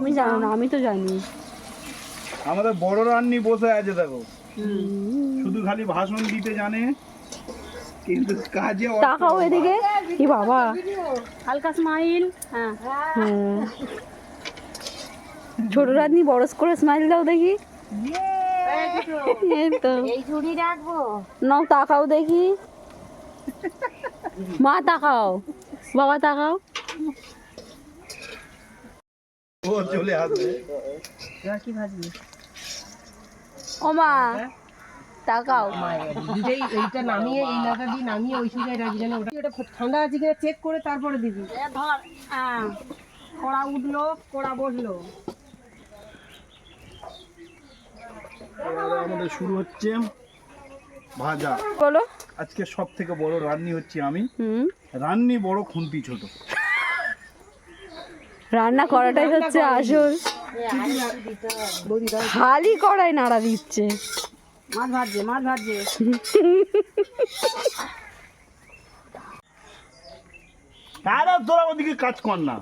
তুমি জানো না, আমি তো জানি। আমাদের বড় রান্নি বসে আছে দেখো, শুধু খালি ভাষণ দিতে জানে, কিন্তু কাজে তাকাও এদিকে। কি বাবা, হালকা স্মাইল। হ্যাঁ হ্যাঁ। ছোট রাতনি বড় করে স্মাইল দাও দেখি। এই তো এই ঝুড়ি রাখবো। নাও তাকাও দেখি। মা তাকাও, বাবা তাকাও। ও চলে আসবে। এবার কি ভাজবি? ও মা তাকাও। এইটা নামিয়ে এই নাটা দিয়ে নামিয়ে ওই সুজায় রাখবি, যেন ওটা ঠান্ডা আছে কিনা চেক করে তারপরে দিবি। ধর, কড়া উঠলো, কড়া বসলো। এবারে আমাদের শুরু হচ্ছে ভাজা। বলো। আজকে সব থেকে বড় রান্নি হচ্ছে আমি। হুম, রান্নি বড়, খুন্তি ছোট। রান্না করাটাই হচ্ছে আসল। খালি কড়াই নাড়া দিচ্ছে। মাছ ভাজছে, মাছ ভাজছে। আরে তোরা ওদিকে কাজ কর না।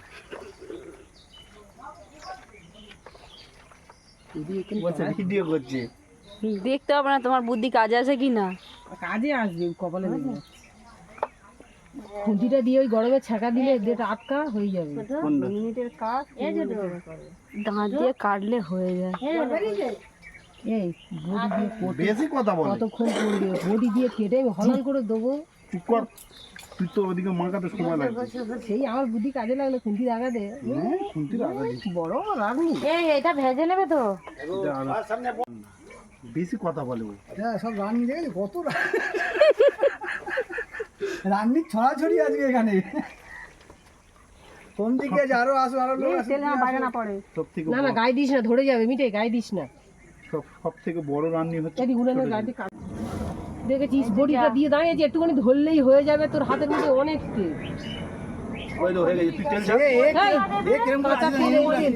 ভিডিও করছে। দেখতে হবে না তোমার বুদ্ধি কাজে আছে কি না। কাজে আসবে, কপালে দেবে। খুঁটিটা দিয়ে ওই গরমে ছাকা দিলে যেটা আটকা হয়ে যাবে। কোনটা? মিনিটের কাজ দাঁত দিয়ে কাটলে হয়ে যায়। এই বডি দিয়ে বেশি কথা বল। কতক্ষণ করবে? বডি দিয়ে কেটে আমি হলাল করে দেবো। চুপ কর, তুই তো ওদিকে মাখাতে সময় লাগবে। সেই আমার বুদ্ধি কাজে লাগলো, খুঁটি লাগা দে। খুন্তির আগে বড় রাখনি। এটা ভেজে নেবে তো? বেশি কথা বলে ও। হ্যাঁ, সব রান্নি দেখেছি কত রান্নির ছড়াছড়ি আজকে এখানে। কোন দিকে যে আরো আসো, আরো লোক আসো। তেল যেন বাইরে না পড়ে। সব থেকে না না, গায়ে দিস না, ধরে যাবে। মিটে গায়ে দিস না। সব থেকে বড় রান্নি হচ্ছে এদি উড়ানোর গায়ে কাট। দেখেছিস বডিটা দিয়ে দাঁড়িয়েছে, একটুখানি ধরলেই হয়ে যাবে। তোর হাতের মধ্যে অনেক তেল। ওই তো হয়ে গেছে, তুই তেল ছাড়। এই, কাঁচা তেলের তেল।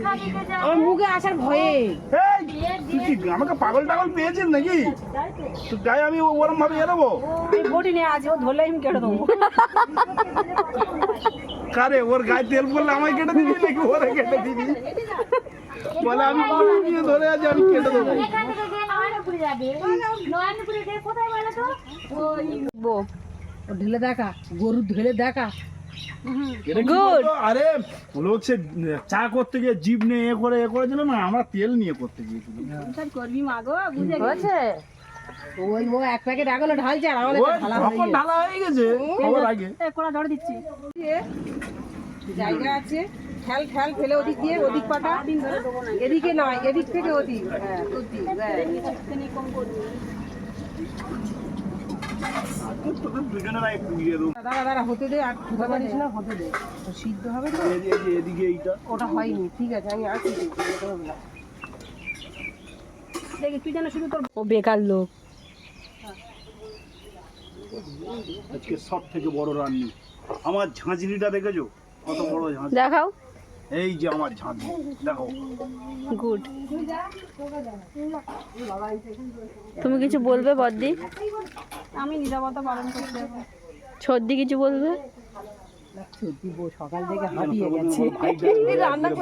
আমার মুখে আসার ভয়ে। তুই কি আমাকে পাগল টাগল পেয়েছিস নাকি? তুই গায়ে আমি ওরম ভাবে এরবো? বডি নিয়ে আছে, ও ধরলে আমি কেটে দেবো। কারে ওর গায়ে তেল পড়লে আমায় কেটে দিবি নাকি ওরে কেটে দিবি? বলে আমি বডি নিয়ে ধরে আছি, আমি কেটে দেবো। ও ঢেলে দেখা, গরু ঢেলে দেখা। এটা কি বলতো? আরে লোক সে চা করতে গিয়ে জিভ নিয়ে এ করেছিল না, আমরা তেল নিয়ে করতে গিয়েছিলাম। করবি মা গো, বুঝে গেছে। ওই ও এক প্যাকেট এখনো ঢালছে, আর আমার ওই ঢালা তখন ঢালা হয়ে গেছে খাবার আগে। কোড়া ধরে দিচ্ছি। জায়গা আছে, ঠেল ঠেল ফেলে ওদিক দিয়ে ওদিক পাটা, এদিকে নয়, এদিক থেকে ওদিক। হ্যাঁ, ওদিক। তোদের দুজনেরাই পুড়িয়ে দেবো। দাঁড়া দাঁড়া, হতে দে, আর খুঁজে পারিস না, হতে দে। তো সিদ্ধ হবে তো? এদিকে এইটা ওটা হয়নি, ঠিক আছে, আমি আসছি। দেখি তুই যেন শুধু তোর ও বেকার লোক। আজকে সব থেকে বড় রান্নি। আমার ঝাঁঝরিটা দেখেছো কত বড় ঝাঁঝরি? দেখাও। এই যে আমার ঝাঁঝরি দেখো। গুড। তুমি কিছু বলবে বদ্দি? আমি নিরাপত্তা পালন করতে হবে। সর্দি কিছু বলবে? সত্যি বউ সকাল থেকে হাঁপিয়ে গেছে।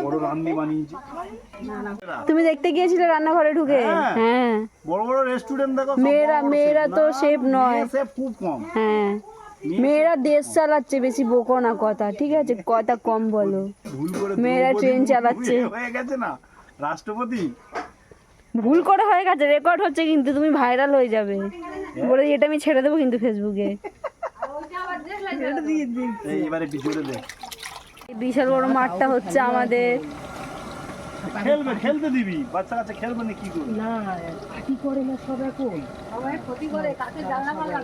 বড় রান্নি বানিয়েছি। তুমি দেখতে গিয়েছিলে রান্নাঘরে ঢুকে? হ্যাঁ। হ্যাঁ। বড় বড় রেস্টুরেন্ট দেখো, সব মেয়েরা তো শেফ নয়। শেফ খুব কম। হ্যাঁ, মেয়েরা দেশ চালাচ্ছে, বেশি বকো না কথা, ঠিক আছে? কথা কম বলো। ভুল করে মেয়েরা ট্রেন চালাচ্ছে। হয়ে গেছে না রাষ্ট্রপতি। ভুল করে হয়ে গেছে, রেকর্ড হচ্ছে, কিন্তু তুমি ভাইরাল হয়ে যাবে বলে এটা আমি ছেড়ে দেবো কিন্তু ফেসবুকে। এই এবারে একটু জোরে দে। বিশাল বড় মাঠটা হচ্ছে আমাদের। খেলতে দিবি, বাচ্চা কাচ্চা খেলবে না কি করবে? না, কি করে না সব এখন ক্ষতি করে, কাকে জানলা মারলা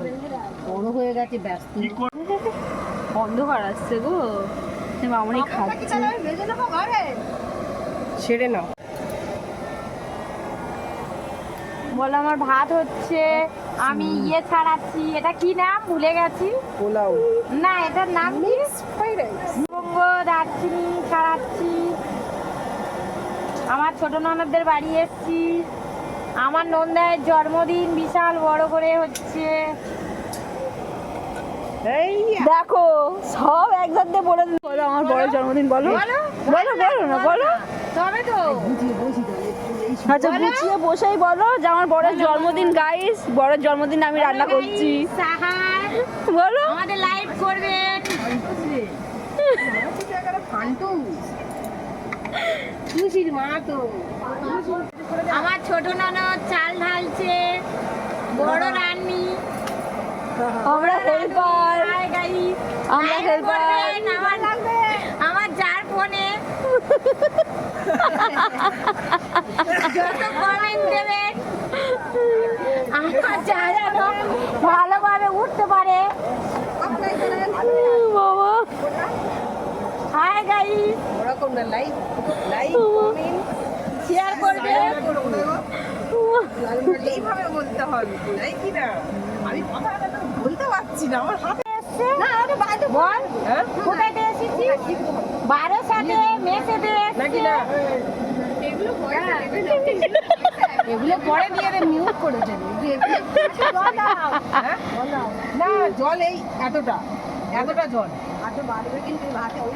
বড় হয়ে গেছে, ব্যস্ত। অন্ধকার আসছে গো, মামনি খাচ্ছে। ছেড়ে নাও। বলো আমার ভাত হচ্ছে, আমি ইয়ে ছাড়াচ্ছি, এটা কি নাম ভুলে গেছি। পোলাও না, এটার নাম কি? লবঙ্গ দারচিনি ছাড়াচ্ছি। আমার ছোট ননদদের বাড়ি এসেছি, আমার নন্দায়ের জন্মদিন বিশাল বড় করে হচ্ছে। এই দেখো সব একসাথে বলে বলো আমার বড় জন্মদিন, বলো বলো বলো না বলো। তবে তো আচ্ছা গুছিয়ে বসেই বলো যে আমার বড়ের জন্মদিন গাইস, বড়ের জন্মদিন আমি রান্না করছি। সাহার বলো আমাদের লাইভ করবেন। ফান্টু খুশির মা তো। আমার ছোট ননদ চাল ঢালছে, বড় রান্নি আমরা হেল্পার, হাই গাইস আমরা হেল্পার। আমার যার ফোনে যত কমেন্ট দেবেন আমার যা যেন ভালোভাবে উঠতে পারে। বাবা হাই গাইস ওরকম না, লাইক লাইক কমেন্ট শেয়ার করবে। এইভাবে বলতে হবে, তাই কি না? আমি কথাটা তো বলতে পারছি না, আমার হাতে আসছে না। আরে বাইরে বল, কোথায় দিয়ে এসেছিস? বারের সাথে মেসেতে নাকি না? এগুলো পরে দিয়ে দে, মিউট করে দেবে। না জল এই এতটা এতটা জল, এত বাড়বে কিন্তু হাতে ওই